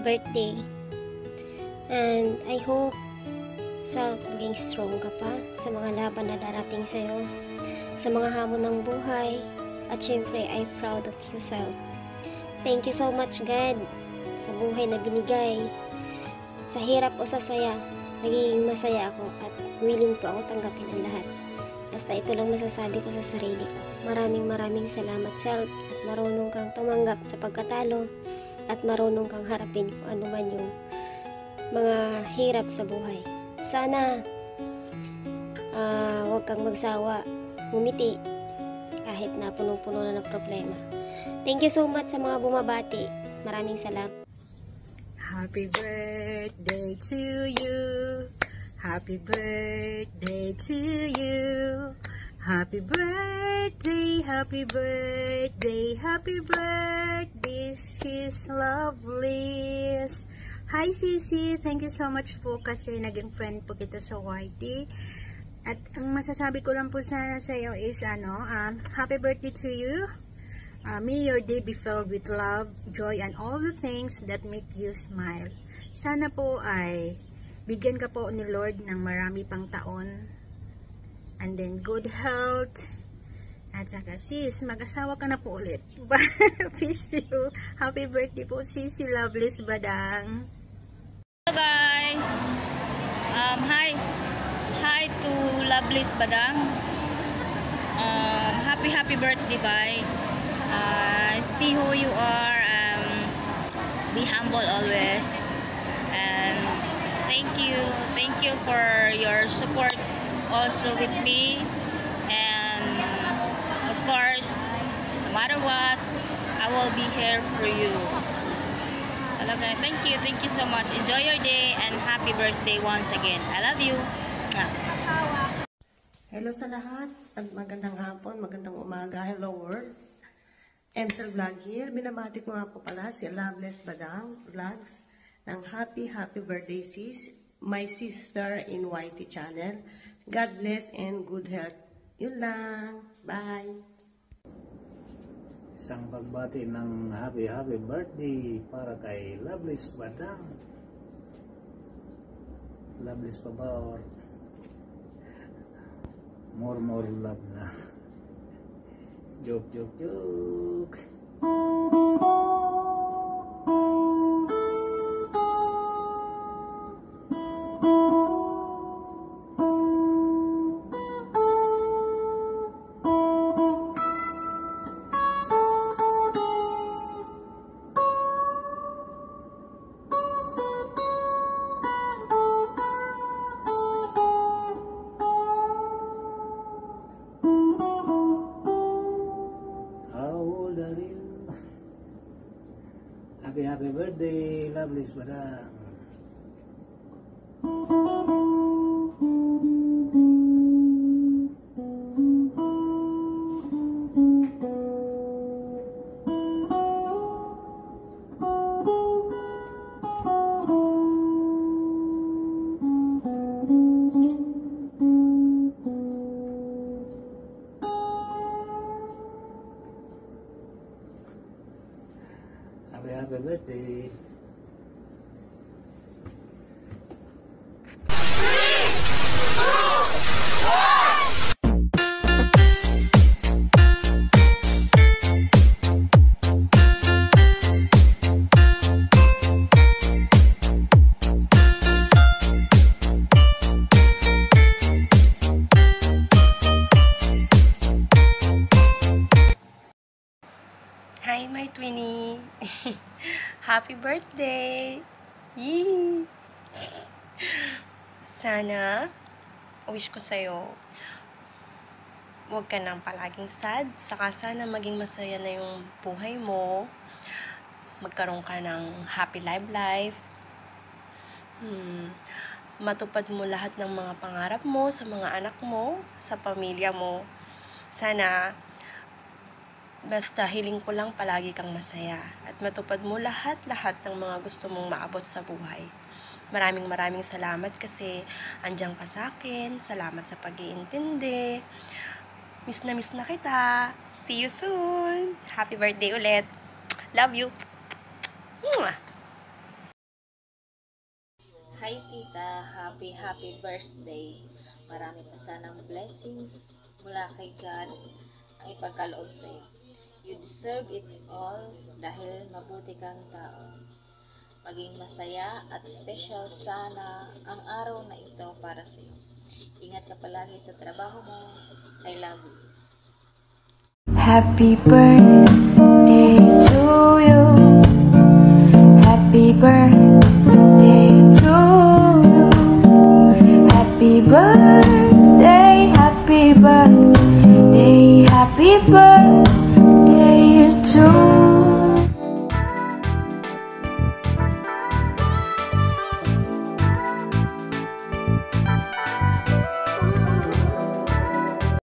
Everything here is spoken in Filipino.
birthday. And I hope maging strong ka pa sa mga laban na darating sa'yo, sa mga hamon ng buhay, at syempre, I'm proud of you, Sal. Thank you so much, God, sa buhay na binigay. Sa hirap o sa saya, nagiging masaya ako at willing po ako tanggapin ang lahat. Basta ito lang masasabi ko sa sarili ko. Maraming salamat, Sal, at marunong kang tumanggap sa pagkatalo at marunong kang harapin kung ano man yung mga hirap sa buhay. Sana huwag kang magsawa, ngumiti kahit na punong-puno na ng problema. Thank you so much sa mga bumabati. Maraming salamat. Happy birthday to you. Happy birthday to you. Happy birthday, happy birthday, happy birthday, sis Loveless. Hi Sisi, thank you so much po kasi naging friend po kita sa YT. At ang masasabi ko lang po sana sa iyo is happy birthday to you. May your day be filled with love, joy, and all the things that make you smile. Sana po ay bigyan ka po ni Lord ng marami pang taon. And then good health. At saka sis, mag-asawa ka na po ulit. Peace you. Happy birthday po Sisi Loveless Badang. Hello guys. Hi to Loveless Badang. Happy birthday, bye. Stay who you are. Be humble always. And thank you for your support also with me. And of course, no matter what, I will be here for you. Talaga, thank you so much. Enjoy your day and happy birthday once again. I love you. Hello sa lahat at magandang hapon, magandang umaga. Hello world. Emsel Vlog here. Binabati ko nga po pala si Loveless Badang Vlogs ng happy birthday sis, my sister in YT channel. God bless and good health. Yun lang. Bye. Isang pagbati ng happy birthday para kay Loveless Badang. Loveless pa ba or more love na? Joke. Happy birthday, Loveless Badang. Happy birthday. Hi, my twinnie. Happy birthday. Yee! Sana, wish ko sa'yo, huwag ka nang palaging sad. Saka sana maging masaya na yung buhay mo. Magkaroon ka ng happy life. Matupad mo lahat ng mga pangarap mo sa mga anak mo, sa pamilya mo. Sana, basta hiling ko lang palagi kang masaya at matupad mo lahat ng mga gusto mong maabot sa buhay. Maraming salamat kasi andiyan ka sa akin. Salamat sa pag-iintindi. Miss na kita. See you soon. Happy birthday ulit. Love you. Mwah! Hi tita, happy birthday. Marami pa sanang blessings mula kay God ang ipagkaloob sa iyo. You deserve it all dahil mabuti kang tao. Maging masaya at special sana ang araw na ito para sa iyo. Ingat ka palagi sa trabaho mo. I love you. Happy birthday.